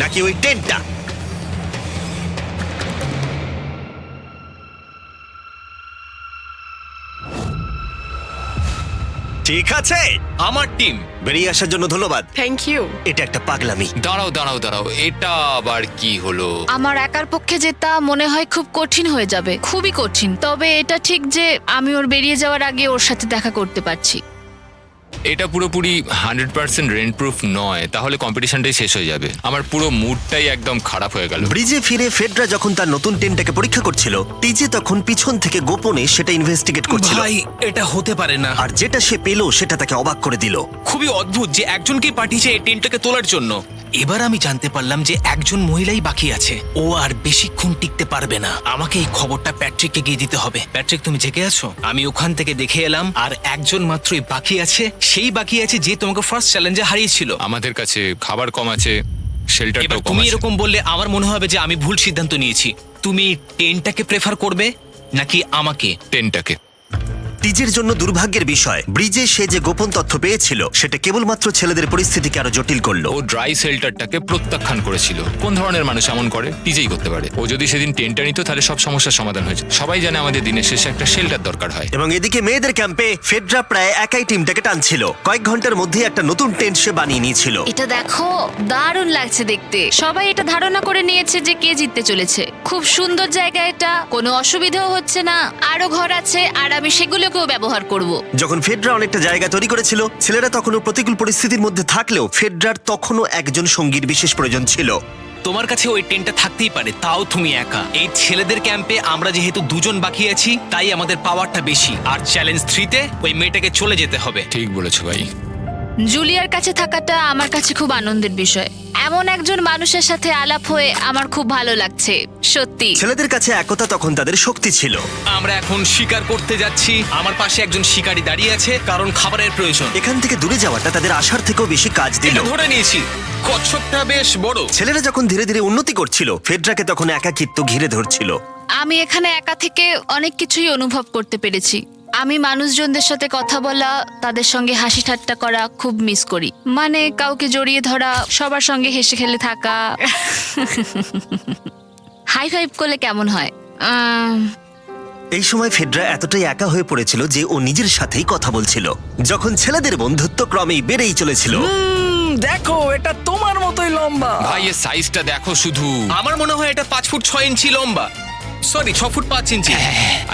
নাকি ওই টেন্টটা? ঠিক আছে, আমার টিম। বেরিয়ে আসার জন্য ধন্যবাদ। Thank you. এটা একটা পাগলামি। দাঁড়াও দাঁড়াও দাঁড়াও, এটা আবার কি হলো? আমার একার পক্ষে জেতা মনে হয় খুব কঠিন হয়ে যাবে, খুবই কঠিন। তবে এটা ঠিক যে আমি ওর বেরিয়ে যাওয়ার আগে ওর সাথে দেখা করতে পারছি। এটা পুরোপুরি 100% রেন্ট প্রুফ নয়, তাহলে কম্পিটিশনটাই শেষ হয়ে যাবে। আমার পুরো মুডটাই একদম খারাপ হয়ে গেল। ব্রিজে ফিরে ফেডরা যখন তার নতুন টেন্টটাকে পরীক্ষা করছিল, টিজে তখন পিছন থেকে গোপনে সেটা ইনভেস্টিগেট করছিল। ভাই, এটা হতে পারে না। আর যেটা সে পেল সেটা তাকে অবাক করে দিল। খুবই অদ্ভুত যে একজনকেই পাঠিয়েছে এই টেন্টটাকে তোলার জন্য। এবার আমি জানতে পারলাম যে একজন মহিলাই বাকি আছে। ও আর বেশিক্ষণ টিকতে পারবে না। আমাকে এই খবরটা প্যাট্রিককে গিয়ে দিতে হবে। প্যাট্রিক, তুমি জেগে আছো? আমি ওখান থেকে দেখে এলাম আর একজন মাত্রই বাকি আছে। সেই বাকি আছে যে তোমাকে ফার্স্ট চ্যালেঞ্জে হারিয়েছিল। আমাদের কাছে খাবার কম আছে, এবার শেল্টারটাও কম তুমি আছে। এরকম বললে আমার মনে হবে যে আমি ভুল সিদ্ধান্ত নিয়েছি। তুমি টেন্টটাকে প্রেফার করবে নাকি আমাকে? টেনটাকে। টিজের জন্য দুর্ভাগ্যের বিষয়, ব্রিজে সে যে গোপন তথ্য পেয়েছিল সেটা কেবলমাত্র ছেলেদের পরিস্থিতিকে আরো জটিল করলো। ও ড্রাই শেল্টারটাকে প্রত্যাখ্যান করেছিল। কোন ধরনের মানুষ এমন করে? টিজেই করতে পারে। ও যদি সেদিন টেন্টটা নিত তাহলে সব সমস্যার সমাধান হয়েছে। সবাই জানে আমাদের দিনের শেষে একটা শেল্টার দরকার হয়। এবং এদিকে মেয়েদের ক্যাম্পে ফেডরা প্রায় একাই টিমটাকে টানছিল। কয়েক ঘন্টার মধ্যে একটা নতুন টেন্ট সে বানিয়ে নিয়েছিল। এটা দেখো, দারুণ লাগছে দেখতে। সবাই এটা ধারণা করে নিয়েছে যে কে জিততে চলেছে। খুব সুন্দর জায়গা এটা, কোনো অসুবিধাও হচ্ছে না। আরো ঘর আছে আর আমি সেগুলোকেও ব্যবহার করব। যখন ফেডরা অনেকটা জায়গা তৈরি করেছিল, ছেলেরা তখনও প্রতিকূল পরিস্থিতির মধ্যে থাকলেও ফেডরার তখনও একজন সঙ্গীর বিশেষ প্রয়োজন ছিল। তোমার কাছে ওই টেন্টটা থাকতেই পারে, তাও তুমি একা। এই ছেলেদের ক্যাম্পে আমরা যেহেতু দুজন বাকি আছি, তাই আমাদের পাওয়ারটা বেশি। আর চ্যালেঞ্জ 3-তে ওই মেয়েটাকে চলে যেতে হবে। ঠিক বলেছো ভাই। জুলিয়ার কাছে থাকাটা আমার কাছে খুব আনন্দের বিষয়। এমন একজন মানুষের সাথে আলাপ হয়ে আমার খুব ভালো লাগছে, সত্যি। ছেলেদের কাছে একতা তখন তাদের শক্তি ছিল। আমরা এখন শিকার করতে যাচ্ছি। আমার পাশে একজন শিকারী দাঁড়িয়ে আছে, কারণ খাবারের প্রয়োজন। এখান থেকে দূরে যাওয়াটা তাদের আশার থেকেও বেশি কাজ দিল। এটা ধরে নিয়েছি। কচ্ছপটা বেশ বড়। ছেলেরা যখন ধীরে ধীরে উন্নতি করছিল, ফেডরাকে তখন একাকিত্ব ঘিরে ধরছিল। আমি এখানে একা থেকে অনেক কিছুই অনুভব করতে পেরেছি। আমি মানুষজনদের সাথে কথা বলা, তাদের সঙ্গে হাসি ঠাট্টা করা খুব মিস করি। মানে কাউকে জড়িয়ে ধরা, সবার সঙ্গে হেসে খেলে থাকা। হাই ফাইভ করলে কেমন হয়? এই সময় ফেডরা এতটাই একা হয়ে পড়েছিল যে ও নিজের সাথেই কথা বলছিল। যখন ছেলেদের বন্ধুত্ব ক্রমেই বেড়েই চলেছিল, দেখো, এটা তোমার মতোই লম্বা। ভাই এর সাইজটা দেখো শুধু। আমার মনে হয় এটা 5 ফুট 6 ইঞ্চি লম্বা। সরি, 6 ফুট 5 ইঞ্চি।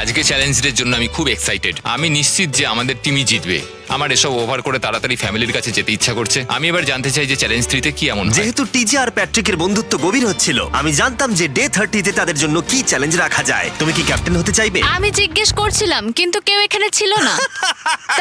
আজকে চ্যালেঞ্জের জন্য আমি খুব এক্সাইটেড। আমি নিশ্চিত যে আমাদের টিমই জিতবে। আমার এসব ওভার করে তাড়াতাড়ি ফ্যামিলির কাছে যেতে ইচ্ছা করছে। আমি এবার জানতে চাই যে চ্যালেঞ্জ 3-তে কি এমন হয়। যেহেতু টিজে আর প্যাট্রিকের বন্ধুত্ব গভীর হচ্ছিল, আমি জানতাম যে ডে 30-তে তাদের জন্য কি চ্যালেঞ্জ রাখা যায়। তুমি কি ক্যাপ্টেন হতে চাইবে? আমি জিজ্ঞেস করছিলাম, কিন্তু কেউ এখানে ছিল না,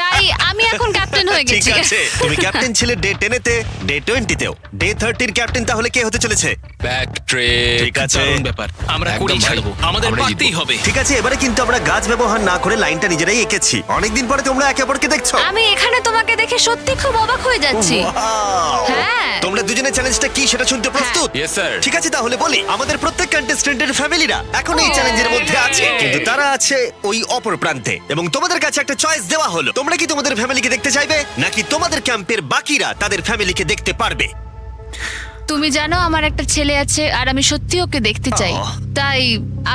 তাই আমি এখন ক্যাপ্টেন হয়ে ঠিক গেছি। আছে, তুমি ক্যাপ্টেন ছিলে ডে 10-তে, ডে 20-তেও। ডে 30-র ক্যাপ্টেন তাহলে কে হতে চলেছে? ব্যাকট্রেক। ঠিক আছে, দারুণ ব্যাপার। আমরা একদম করেই ভাই। ছাড়বো। আমাদের আমরাই পারতেই জিতবো। হবে। ঠিক আছে। এবারে কিন্তু আমরা গাছ ব্যবহার না করে লাইনটা নিজেরাই এঁকেছি। অনেকদিন পরে তোমরা একে অপরকে দেখছো। আমি এখানে তোমাকে দেখে সত্যি খুব অবাক হয়ে যাচ্ছি। Wow! হ্যাঁ। তোমরা দুজনের চ্যালেঞ্জটা কি সেটা শুনতে প্রস্তুত? Yes, sir. ঠিক আছে, তাহলে বলি, আমাদের প্রত্যেক কন্টেস্টেন্টের ফ্যামিলিরা এখন এই চ্যালেঞ্জের মধ্যে আছে, কিন্তু তারা আছে ওই অপর প্রান্তে। এবং তোমাদের কাছে একটা চয়েস দেওয়া হলো, তোমরা কি তোমাদের ফ্যামিলিকে দেখতে চাইবে নাকি তোমাদের ক্যাম্পের বাকিরা তাদের ফ্যামিলিকে দেখতে পারবে? তুমি জানো আমার একটা ছেলে আছে আর আমি সত্যি ওকে দেখতে চাই। তাই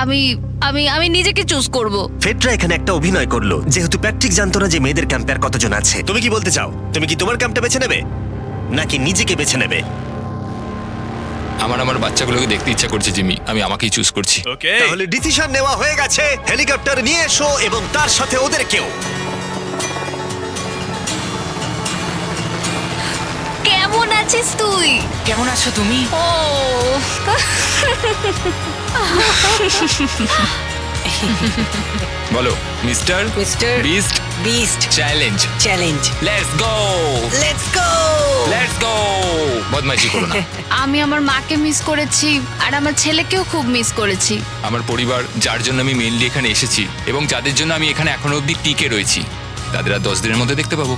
আমি আমি আমি নিজেকে চুজ করব। ফেডরা এখানে একটা অভিনয় করলো, যেহেতু প্যাট্রিক জানতো না যে মেয়েদের ক্যাম্পে আর কতজন আছে। তুমি কি বলতে চাও? তুমি কি তোমার ক্যাম্পটা বেছে নেবে নাকি নিজেকে বেছে নেবে? আমার বাচ্চাগুলোকে দেখতে ইচ্ছা করছে জিমি। আমি আমাকেই চুজ করছি। তাহলে ডিসিশন নেওয়া হয়ে গেছে। হেলিকপ্টার নিয়ে এসো এবং তার সাথে ওদেরকেও। কেমন আছিস তুই? কেমন আছো তুমি? ও বলো mister mister beast beast challenge. Challenge. Let's go, let's go. Let's go. বদমাইশি করো না। আমি আমার মাকে মিস করেছি আর আমার ছেলেকেও খুব মিস করেছি। আমার পরিবার, যার জন্য আমি মেইনলি এখানে এসেছি এবং যাদের জন্য আমি এখানে এখনো অবধি টিকে রয়েছি, তাদের আর 10 দিনের মধ্যে দেখতে পাবো।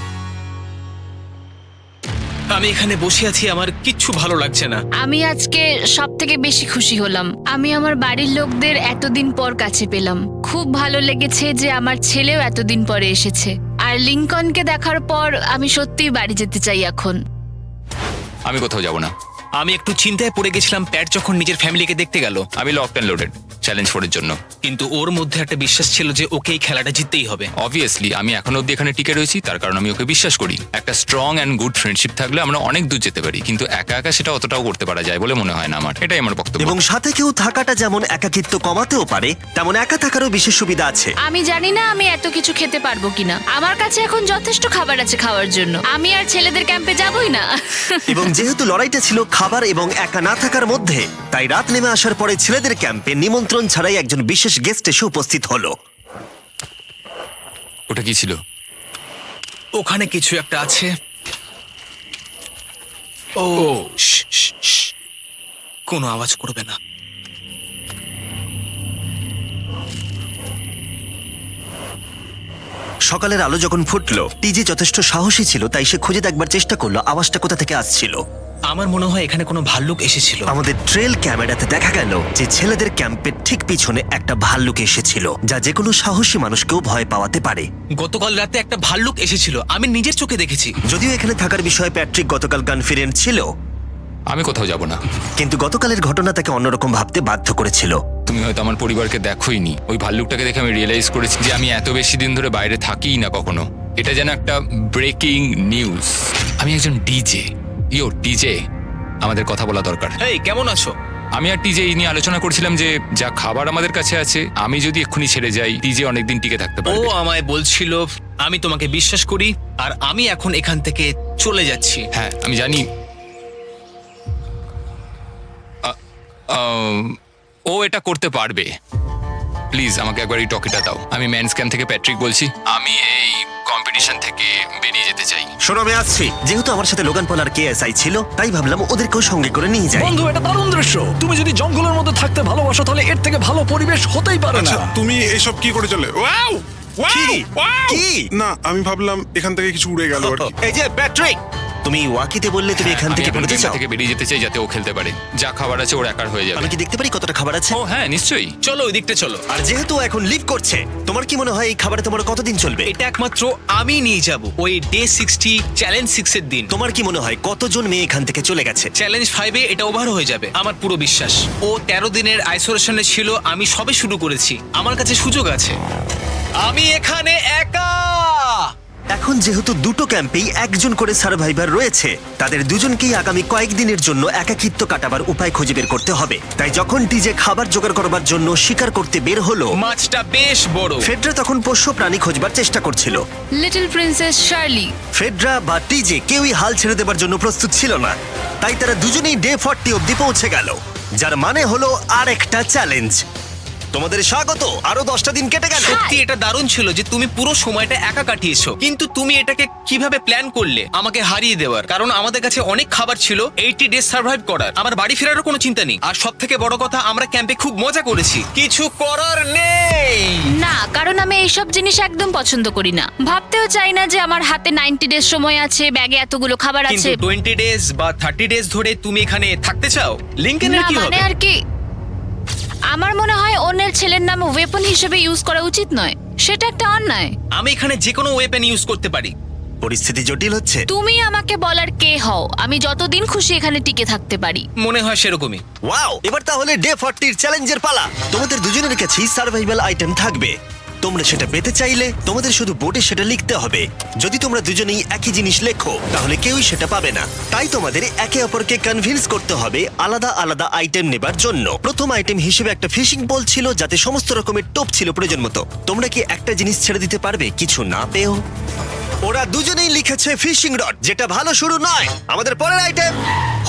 আমি এখানে বসে আছি, আমার কিচ্ছু ভালো লাগছে না। আমি আজকে সব থেকে বেশি খুশি হলাম। আমি আমার বাড়ির লোকদের এতদিন পর কাছে পেলাম। খুব ভালো লেগেছে যে আমার ছেলেও এতদিন পরে এসেছে। আর লিংকনকে দেখার পর আমি সত্যিই বাড়ি যেতে চাই এখন। আমি কোথাও যাব না। আমি একটু চিন্তায় পড়ে গেছিলাম প্যাট যখন নিজের ফ্যামিলিকে দেখতে গেল, আমি লকড অ্যান্ড লোডেড চ্যালেঞ্জ 4 এর জন্য। কিন্তু ওর মধ্যে একটা বিশ্বাস ছিল যে ওকে এই খেলাটা জিততেই হবে। অবভিয়াসলি আমি এখনো অব্দি এখানে টিকে রয়েছি, তার কারণ আমি ওকে বিশ্বাস করি। একটা স্ট্রং অ্যান্ড গুড ফ্রেন্ডশিপ থাকলে আমরা অনেক দূর যেতে পারি, কিন্তু একা একা সেটা অতটাও করতে পারা যায় বলে মনে হয় না আমার। এটাই আমার বক্তব্য। এবং সাথে কেউ থাকাটা যেমন একাকিত্ব কমাতেও পারে, তেমন একা থাকারও বিশেষ সুবিধা আছে। আমি জানি না আমি এত কিছু খেতে পারবো কিনা। আমার কাছে এখন যথেষ্ট খাবার আছে খাওয়ার জন্য। আমি আর ছেলেদের ক্যাম্পে যাবই না। এবং যেহেতু লড়াইটা ছিল খাবার এবং একা না থাকার মধ্যে, তাই রাত নেমে আসার পরে ছেলেদের ক্যাম্পে নিমন্ত্রণ ছাড়াই একজন বিশেষ গেস্ট এসে উপস্থিত হলো। ওটা কি ছিল? ওখানে কিছু একটা আছে। ও শ্, শ্, শ্। কোনো আওয়াজ করবে না। সকালের আলো যখন ফুটলো, টিজি যথেষ্ট সাহসী ছিল, তাই সে খুঁজে দেখবার চেষ্টা করলো আওয়াজটা কোথা থেকে আসছিল। আমার মনে হয় এখানে কোনো ভাল্লুক এসেছিল। আমাদের ট্রেল ক্যামেরাতে দেখা গেল যে ছেলেদের ক্যাম্পের ঠিক পিছনে একটা ভাল্লুক এসেছিল, যা যে কোনো সাহসী মানুষকেও ভয় পাওয়াতে পারে। গতকাল রাতে একটা ভাল্লুক এসেছিল, আমি নিজের চোখে দেখেছি। যদিও এখানে থাকার বিষয়ে প্যাট্রিক গতকাল কনফিডেন্ট ছিল, আমি কোথাও যাব না। কিন্তু গতকালের ঘটনা তাকে অন্যরকম ভাবতে বাধ্য করেছিল। তুমি হয়তো আমার পরিবারকে দেখোইনি। ওই ভাল্লুকটাকে দেখে আমি রিয়েলাইজ করেছি যে আমি এত বেশি দিন ধরে বাইরে থাকিই না কখনো। এটা যেন একটা ব্রেকিং নিউজ। আমি একজন ডিজে। ডিজে, আমাদের কথা বলা দরকার। এই কেমন আছো? আমি আর টিজে এই নিয়ে আলোচনা করছিলাম যে যা খাবার আমাদের কাছে আছে, আমি যদি এক্ষুনি ছেড়ে যাই টিজে অনেকদিন টিকে থাকতে ও পারবে। আমায় বলছিল আমি তোমাকে বিশ্বাস করি, আর আমি এখন এখান থেকে চলে যাচ্ছি। হ্যাঁ আমি জানি। ও এটা করতে পারবে। প্লিজ আমাকে একবার এই টকিটা দাও। আমি ম্যানস ক্যাম্প থেকে প্যাট্রিক বলছি। আমি এই কম্পিটিশন থেকে বেরিয়ে যেতে চাই। শোনো, আমি আসছি। যেহেতু আমার সাথে লোগান পল আর কেএসআই ছিল, তাই ভাবলাম ওদেরকেও সঙ্গে করে নিয়ে যাই। বন্ধু, এটা দারুণ দৃশ্য। তুমি যদি জঙ্গলের মধ্যে থাকতে ভালোবাসো তাহলে এর থেকে ভালো পরিবেশ হতেই পারে না। আচ্ছা, তুমি এসব কি করে চলে? ওয়াও কি? ওয়াও কি? না, আমি ভাবলাম এখান থেকে কিছু উড়ে গেল আর কি। এই যে প্যাট্রিক, তুমি ওয়াকিতে বললে তুমি এখান আমি থেকে এখন বেরোতে গেমটা চাও। থেকে বেরিয়ে যেতে চাই যাতে ও খেলতে পারে। যা খাবার আছে ওর একার হয়ে যাবে। আমি কি দেখতে পারি কতটা খাবার আছে? ও হ্যাঁ নিশ্চয়ই। চলো ওই দিকটা চলো। আর যেহেতু ও এখন লিভ করছে, তোমার কি মনে হয় এই খাবারে তোমার কতদিন চলবে? এটা একমাত্র আমি নিয়ে যাব ওই ডে 60 চ্যালেঞ্জ 6 এর দিন। তোমার কি মনে হয় কতজন মেয়ে এখান থেকে চলে গেছে? চ্যালেঞ্জ 5 এ এটা ওভার হয়ে যাবে, আমার পুরো বিশ্বাস। ও 13 দিনের আইসোলেশনে ছিল, আমি সবে শুরু করেছি। আমার কাছে সুযোগ আছে। আমি এখানে একা। এখন যেহেতু দুটো ক্যাম্পেই একজন করে সার্ভাইভার রয়েছে, তাদের দুজনকেই আগামী কয়েকদিনের জন্য একাকিত্ব কাটাবার উপায় খুঁজে বের করতে হবে। তাই যখন টিজে খাবার জোগাড় করবার জন্য শিকার করতে বের হলো, মাছটা বেশ বড়। ফেডরা তখন পোষ্য প্রাণী খোঁজবার চেষ্টা করছিল। Little princess Shirley. ফেডরা বা টিজে কেউই হাল ছেড়ে দেবার জন্য প্রস্তুত ছিল না, তাই তারা দুজনেই ডে 40 অব্দি পৌঁছে গেল, যার মানে হলো আর একটা চ্যালেঞ্জ। তোমাদের স্বাগত। আরো 10টা দিন কেটে গেল। সত্যি এটা দারুণ ছিল যে তুমি পুরো সময়টা একা কাটিয়েছো, কিন্তু তুমি এটাকে কিভাবে প্ল্যান করলে আমাকে হারিয়ে দেওয়ার? কারণ আমাদের কাছে অনেক খাবার ছিল 80 ডেজ সার্ভাইভ করার। আমার বাড়ি ফেরারও কোনো চিন্তা নেই। আর সব থেকে বড় কথা, আমরা ক্যাম্পে খুব মজা করেছি। কিছু করার নেই। না, কারণ আমি এইসব জিনিস একদম পছন্দ করি না। ভাবতেও চাই না যে আমার হাতে 90 ডেজ সময় আছে, ব্যাগে এতগুলো খাবার কিন্তু আছে। 20 ডেজ বা 30 ডেজ ধরে তুমি এখানে থাকতে চাও? লিংকেনের না, কি মানে হবে? আর কি, আমার মনে হয় অন্যের ছেলের নাম ওয়েপন হিসেবে ইউজ করা উচিত নয়। সেটা একটা অন্যায়। আমি এখানে যে কোনো ওয়েপেন ইউজ করতে পারি। পরিস্থিতি জটিল হচ্ছে। তুমি আমাকে বলার কে হও? আমি যতদিন খুশি এখানে টিকে থাকতে পারি। মনে হয় সেরকমই। ওয়াও, এবার তাহলে ডে 40 চ্যালেঞ্জের পালা। তোমাদের দুজনের কাছেই সার্ভাইভাল আইটেম থাকবে। তোমরা সেটা পেতে চাইলে তোমাদের শুধু বোর্ডে সেটা লিখতে হবে। যদি তোমরা দুজনেই একই জিনিস লেখো, তাহলে কেউই সেটা পাবে না। তাই তোমাদের একে অপরকে কনভিন্স করতে হবে আলাদা আলাদা আইটেম নেবার জন্য। প্রথম আইটেম হিসেবে একটা ফিশিং পোল ছিল, যাতে সমস্ত রকমের টোপ ছিল প্রয়োজন মতো। তোমরা কি একটা জিনিস ছেড়ে দিতে পারবে কিছু না পেও? ওরা দুজনেই লিখেছে ফিশিং রড, যেটা ভালো শুরু নয়। আমাদের পরের আইটেম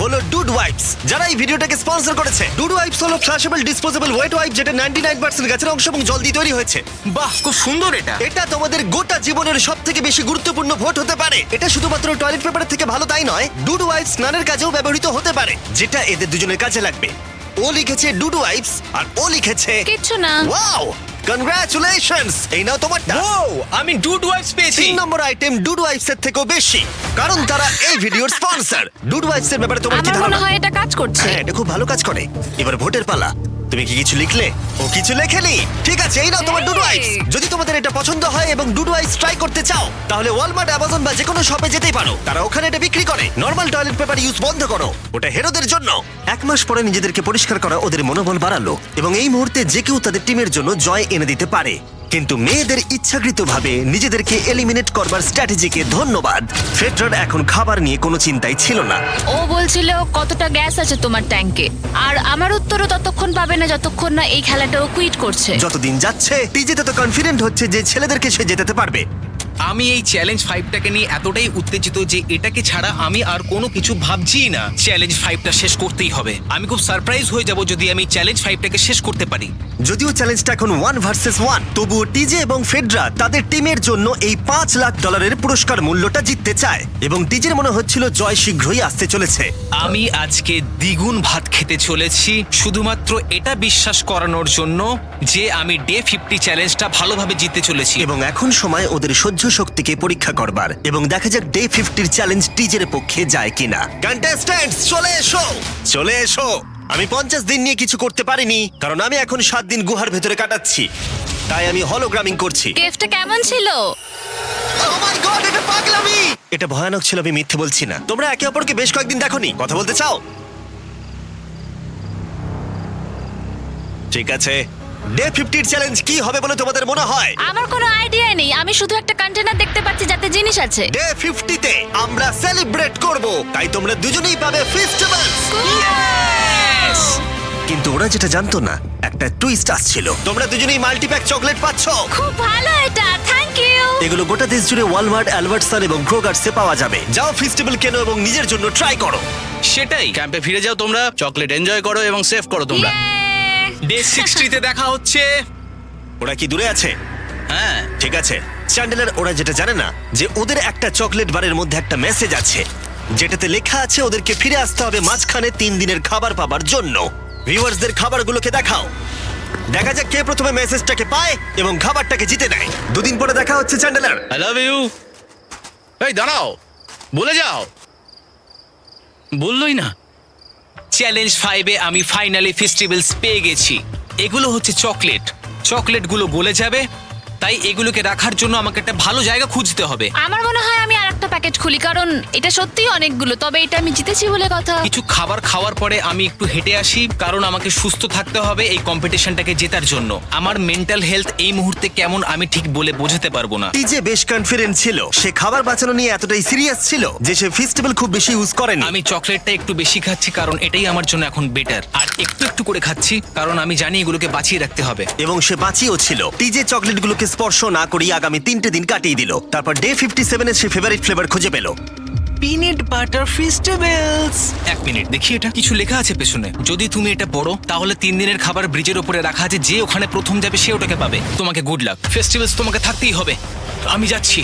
হলো ডুড ওয়াইপস, যারা এই ভিডিওটাকে স্পন্সর করেছে। ডুড ওয়াইপস হলো ফ্ল্যাশেবল ডিসপোজেবল ওয়েট ওয়াইপ, যেটা 99% গাছের অংশ এবং জল দিয়ে তৈরি হয়েছে। বাহ, খুব সুন্দর এটা। এটা তোমাদের গোটা জীবনের সবথেকে বেশি গুরুত্বপূর্ণ ভোট হতে পারে। এটা শুধুমাত্র টয়লেট পেপারের থেকে ভালো তাই নয়, ডুড ওয়াইপস স্নানের কাজেও ব্যবহৃত হতে পারে, যেটা এদের দুজনের কাজে লাগবে। ও লিখেছে ডুড ওয়াইপস, আর ও লিখেছে কিচ্ছু না। ওয়াও, কনগ্রাচুলেশনস, এই নাও তোমারটা। আমি ডুড ওয়াইফস পেয়েছি। 3 নম্বর আইটেম ডুড ওয়াইফস এর থেকেও বেশি, কারণ তারা এই ভিডিওর স্পন্সর। ডুড ওয়াইফস এর ব্যাপারে তোমার কি আমার মনে ধারণা? হয় এটা কাজ করছে। হ্যাঁ, এটা খুব ভালো কাজ করে। এবার ভোটের পালা। তুমি কি কিছু লিখলে? ও কিছু লেখেনি। ঠিক আছে, এই নাও তোমার ডুড ওয়াইফস। যদি তোমাদের এটা পছন্দ হয় এবং ডুড ওয়াইফস ট্রাই করতে চাও, তাহলে ওয়ালমার্ট, অ্যামাজন বা যে কোনো শপে যেতেই পারো। তারা ওখানে এটা বিক্রি করে। নর্মাল টয়লেট পেপার ইউজ বন্ধ করো, ওটা হেরোদের জন্য। 1 মাস পরে নিজেদেরকে পরিষ্কার করা ওদের মনোবল বাড়ালো এবং এই মুহূর্তে যে কেউ তাদের টিমের জন্য জয় এনে দিতে পারে। কিন্তু মেয়েদের ইচ্ছাকৃতভাবে নিজেদেরকে এলিমিনেট করবার স্ট্র্যাটেজিকে ধন্যবাদ। ফেডরার এখন খাবার নিয়ে কোনো চিন্তাই ছিল না। ও বলছিল কতটা গ্যাস আছে তোমার ট্যাঙ্কে, আর আমার উত্তরও ততক্ষণ পাবে না যতক্ষণ না এই খেলাটাও কুইট করছে। যতদিন যাচ্ছে টিজে তত কনফিডেন্ট হচ্ছে যে ছেলেদেরকে সে জেতাতে পারবে। আমি এই চ্যালেঞ্জ 5টাকে নিয়ে এতটাই উত্তেজিত যে এটাকে ছাড়া আমি আর কোনো কিছু ভাবছিই না। চ্যালেঞ্জ 5টা শেষ করতেই হবে। আমি খুব সারপ্রাইজ হয়ে যাব যদি আমি চ্যালেঞ্জ 5টাকে শেষ করতে পারি। যদিও চ্যালেঞ্জটা এখন 1 ভার্সেস 1, তবুও টিজে এবং ফেডরা তাদের টিমের জন্য এই $5 লাখ পুরস্কার মূল্যটা জিততে চায় এবং টিজের মনে হচ্ছিল জয় শীঘ্রই আসতে চলেছে। আমি আজকে দ্বিগুণ ভাত খেতে চলেছি শুধুমাত্র এটা বিশ্বাস করানোর জন্য যে আমি ডে 50 চ্যালেঞ্জটা ভালোভাবে জিততে চলেছি। এবং এখন সময় ওদের সহ্য শক্তিকে পরীক্ষা করবার এবং দেখা যাক ডে 50 চ্যালেঞ্জ টিজের পক্ষে যায় কিনা। কন্টেস্ট্যান্টস চলে এসো, চলে এসো। আমি 50 দিন নিয়ে কিছু করতে পারিনি কারণ আমি এখন 7 দিন গুহার ভেতরে কাটাচ্ছি, তাই আমি হলোগ্রামিং করছি। কেভটা কেমন ছিল? Oh my God, এটা পাগলামি! এটা ভয়ানক ছিল, আমি মিথ্যে বলছি না। তোমরা একে অপরকে বেশ কয়েকদিন দেখোনি, কথা বলতে চাও? ঠিক আছে, ডে 50 চ্যালেঞ্জ কি হবে বলে তোমাদের মনে হয়? আমার কোনো আইডিয়া নেই, আমি শুধু একটা কন্টেনার দেখতে পাচ্ছি যাতে জিনিস আছে। ডে 50 তে আমরা সেলিব্রেট করব, তাই তোমরা দুজনেই পাবে ফেস্টিভ্যালস। কিন্তু ওরা যেটা জানতো না, একটা টুইস্ট আসছিল। তোমরা দুজনেই মাল্টিপ্যাক চকলেট পাচ্ছ। খুব ভালো এটা, থ্যাংক ইউ। এগুলো গোটা দেশ জুড়ে ওয়ালমার্ট, অ্যালবার্টসন এবং ক্রোগার্সে পাওয়া যাবে। যাও ফেস্টিভ্যাল কেনো এবং নিজের জন্য ট্রাই করো। সেটাই, ক্যাম্পে ফিরে যাও তোমরা, চকলেট এনজয় করো এবং সেভ করো তোমরা। ডে 60তে দেখা হচ্ছে। ওরা কি দূরে আছে? হ্যাঁ, ঠিক আছে চ্যান্ডেলার, ওরা যেটা জানে না যে ওদের একটা চকলেট বারের মধ্যে একটা মেসেজ আছে যেটাতে লেখা আছে ওদেরকে ফিরে আসতে হবে মাঝখানে 3 দিনের খাবার পাবার জন্য। ভিউয়ার্সদের খাবারগুলোকে দেখাও, দেখা যাক কে প্রথমে মেসেজটাকে পায় এবং খাবারটাকে জিতে নেয়। 2 দিন পরে দেখা হচ্ছে চ্যান্ডেলার। I love you. এই দাঁড়াও, বলে যাও। বললোই না। চ্যালেঞ্জ 5-এ আমি ফাইনালি ফেস্টিভ্যালস পেয়ে গেছি। এগুলো হচ্ছে চকলেট। চকলেটগুলো গলে যাবে, তাই এগুলোকে রাখার জন্য আমাকে একটা ভালো জায়গা খুঁজতে হবে। আমার মনে হয় আমি আরেকটা প্যাকেট খুলি, কারণ এটা সত্যিই অনেকগুলো, তবে এটা আমি জিতেছি বলে কথা। কিছু খাবার খাওয়ার পরে আমি একটু হেঁটে আসি, কারণ আমাকে সুস্থ থাকতে হবে এই কম্পিটিশনটাকে জেতার জন্য। আমার মেন্টাল হেলথ এই মুহূর্তে কেমন আমি ঠিক বলে বোঝাতে পারবো না। টিজে বেশ কনফিডেন্ট ছিল, সে খাবার বাঁচানো নিয়ে এতটাই সিরিয়াস ছিল যে সে ফেস্টিভ্যাল খুব বেশি ইউজ করেনি। আমি চকলেটটা একটু বেশি খাচ্ছি কারণ এটাই আমার জন্য এখন বেটার, আর একটু একটু করে খাচ্ছি কারণ আমি জানি এগুলোকে বাঁচিয়ে রাখতে হবে। এবং সে বাঁচিয়েও ছিল। টিজে চকলেটগুলোকে স্পর্শ না করেই আগামী 3টে দিন কাটিয়ে দিল। তারপর ডে 57-এ সে ফেভারিট ফ্লেভার খুঁজে পেল। Peanut butter festivals. 1 মিনিট, দেখি এটা কিছু লেখা আছে পেছনে। যদি তুমি এটা পড়ো তাহলে 3 দিনের খাবার ব্রিজের উপরে রাখা আছে, যে ওখানে প্রথম যাবে সে ওটাকে পাবে। তোমাকে গুড লাক। ফেস্টিভ্যালস তোমাকে থাকতেই হবে। আমি যাচ্ছি,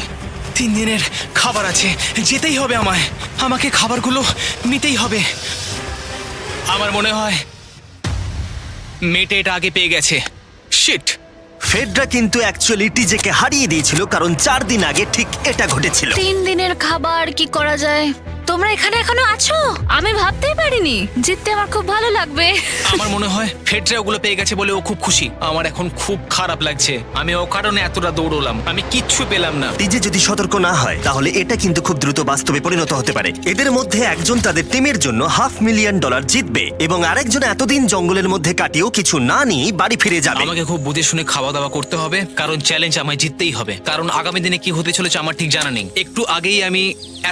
3 দিনের খাবার আছে, যেতেই হবে আমায়। আমাকে খাবারগুলো নিতেই হবে। আমার মনে হয় মেয়েটা এটা আগে পেয়ে গেছে। শিট। ফেডরা কিন্তু অ্যাকচুয়ালি টিজেকে হারিয়ে দিয়েছিল কারণ 4 দিন আগে ঠিক এটা ঘটেছিল। 3 দিনের খাবার কি করা যায়? তোমরা এখানে এখনো আছো? আমি ভাবতেই পারিনি। জিততে আমার খুব ভালো লাগবে। আমার মনে হয় ফেডরা ওগুলো পেয়ে গেছে বলে ও খুব খুশি। আমার এখন খুব খারাপ লাগছে। আমি ও কারণে এতটা দৌড়লাম, আমি কিচ্ছু পেলাম না। টিজে যদি সতর্ক না হয় তাহলে এটা কিন্তু খুব দ্রুত বাস্তবে পরিণত হতে পারে। এদের মধ্যে একজন তাদের টিমের জন্য $500,000 জিতবে এবং আরেকজন এতদিন জঙ্গলের মধ্যে কাটিয়েও কিছু না নিয়ে বাড়ি ফিরে যাবে। আমাকে খুব বুঝে শুনে খাওয়া দাওয়া করতে হবে, কারণ চ্যালেঞ্জ আমায় জিততেই হবে। কারণ আগামী দিনে কি হতে চলেছে আমার ঠিক জানা নেই। একটু আগেই আমি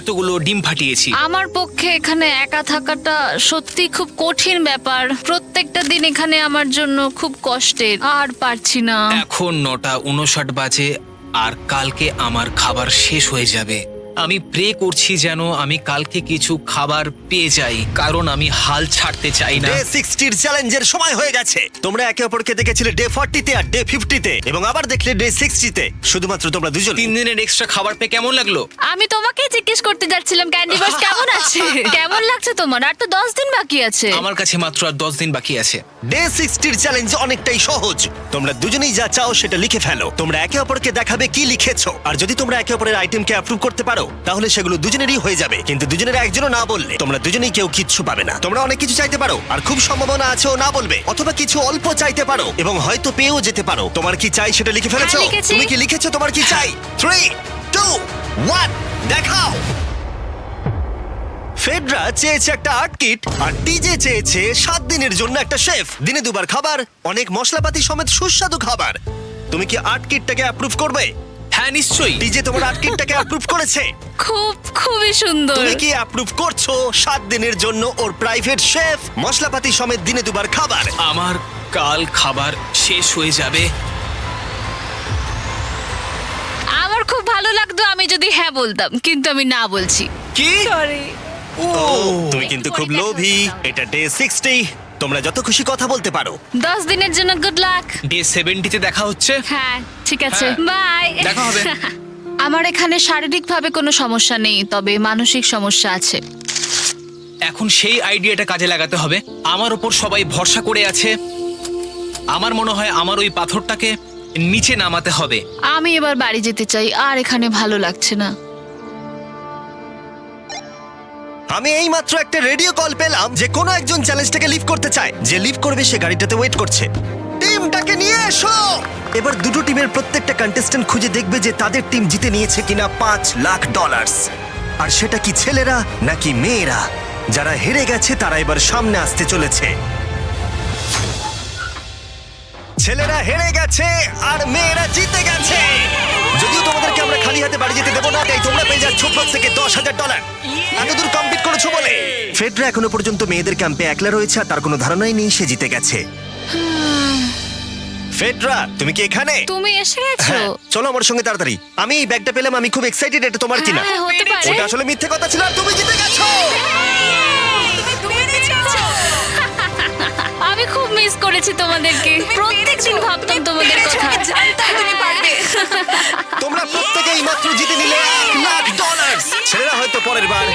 এতগুলো ডিম ফাটিয়েছি। আমার পক্ষে এখানে একা থাকাটা সত্যি খুব কঠিন ব্যাপার। প্রত্যেকটা দিন এখানে আমার জন্য খুব কষ্টের, আর পারছি না। এখন 9:59 বাজে আর কালকে আমার খাবার শেষ হয়ে যাবে। আমি প্রে করছি যেন আমি কালকে কিছু খাবার পেয়ে যাই, কারণ আমি হাল ছাড়তে চাই না। ডে 60 এর চ্যালেঞ্জের সময় হয়ে গেছে। তোমরা একে অপরকে দেখেছিলে ডে 40 তে আর ডে 50 তে, এবং আবার দেখলে ডে 60 তে। শুধুমাত্র তোমরা দুজন। 3 দিনের এক্সট্রা খাবার পেয়ে কেমন লাগলো? আমি তোমাকে জিজ্ঞেস করতে যাচ্ছিলাম ক্যান্ডি বাস কেমন আছে। কেমন লাগছে তোমার? আর তো 10 দিন বাকি আছে। আমার কাছে মাত্র আর 10 দিন বাকি আছে। ডে 60 এর চ্যালেঞ্জ অনেকটাই সহজ। তোমরা দুজনেই যা চাও সেটা লিখে ফেলো। তোমরা একে অপরকে দেখাবে কি লিখেছো, আর যদি তোমরা একে অপরের আইটেমকে অ্যাপ্রুভ করতে পারো তাহলে সেগুলো দুজনেরই হয়ে যাবে। কিন্তু দুজনের একজনও না বললে তোমরা দুজনেই কেউ কিচ্ছু পাবে না। তোমরা অনেক কিছু চাইতে পারো, আর খুব সম্ভাবনা আছে ও না বলবে, অথবা কিছু অল্প চাইতে পারো এবং হয়তো পেয়েও যেতে পারো। তোমার কি চাই সেটা লিখে ফেলেছো? হ্যাঁ, লিখেছি। তুমি কি লিখেছো তোমার কি চাই? 3, 2, 1 দেখাও। ফেডরা চেয়েছে একটা আর্ট কিট, আর টিজে চেয়েছে 7 দিনের জন্য একটা শেফ, দিনে 2 বার খাবার, অনেক মশলাপাতি সমেত সুস্বাদু খাবার। তুমি কি আর্ট কিটটাকে অ্যাপ্রুভ করবে? হ্যাঁ নিশ্চয়ই। টিজে তোমার আর্ট কিটটাকে অ্যাপ্রুভ করেছে। খুবই সুন্দর। তুমি কি অ্যাপ্রুভ করছো 7 দিনের জন্য ওর প্রাইভেট শেফ, মশলাপাতি সমেত দিনে 2 বার খাবার? আমার কাল খাবার শেষ হয়ে যাবে। আমার খুব ভালো লাগতো আমি যদি হ্যাঁ বলতাম, কিন্তু আমি না বলছি। কি? তুমি কিন্তু খুব লোভী। এটা ডে 60, তোমরা যত খুশি কথা বলতে পারো। 10 দিনের জন্য গুড লাক। ডে 70 তে দেখা হচ্ছে। হ্যাঁ ঠিক আছে, হ্যাঁ, বাই। দেখা হবে। আমার এখানে শারীরিকভাবে কোনো সমস্যা নেই, তবে মানসিক সমস্যা আছে। এখন সেই আইডিয়াটা কাজে লাগাতে হবে। আমার উপর সবাই ভরসা করে আছে। আমার মনে হয় আমার ওই পাথরটাকে নিচে নামাতে হবে। আমি এবার বাড়ি যেতে চাই, আর এখানে ভালো লাগছে না। আমি এইমাত্র একটা রেডিও কল পেলাম যে কোনো একজন চ্যালেঞ্জটাকে লিভ করতে চায়। যে লিভ করবে সে গাড়িটাতে ওয়েট করছে। টিমটাকে নিয়ে এসো। এবার দুটো টিমের প্রত্যেকটা কন্টেস্ট্যান্ট খুঁজে দেখবে যে তাদের টিম জিতে নিয়েছে কিনা $5 লাখ। আর সেটা কি ছেলেরা নাকি মেয়েরা? যারা হেরে গেছে তারা এবার সামনে আসতে চলেছে। ছেলেরা হেরে গেছে আর মেয়েরা জিতে গেছে। যদিও তোমাদেরকে আমরা খালি হাতে বাড়ি যেতে দেবো না, তাই তোমরা পেয়ে যাচ্ছ প্রত্যেকে $10,000। এতদূর কমপ্লিট করেছো বলে। ফেডরা এখনো পর্যন্ত মেয়েদের ক্যাম্পে একলা রয়েছে, আর তার কোনো ধারণাই নেই সে জিতে গেছে। ফেডরা, তুমি কি এখানে? তুমি এসে গেছো? হ্যাঁ, চলো আমার সঙ্গে তাড়াতাড়ি। আমি এই ব্যাগটা পেলাম, আমি খুব এক্সাইটেড। এটা তোমার কিনা? হ্যাঁ, হতে পারে। ওটা আসলে মিথ্যে কথা ছিল, আর তুমি জিতে গেছো। আমি খুব মিস করেছি তোমাদেরকে। প্রত্যেকদিন ভাবতাম তোমাদের কথা। জানতাম তুমি পারবে। তোমরা প্রত্যেকেই মাত্র জিতে নিলে $1 লাখ। ছেলেরা হয়তো পরের বার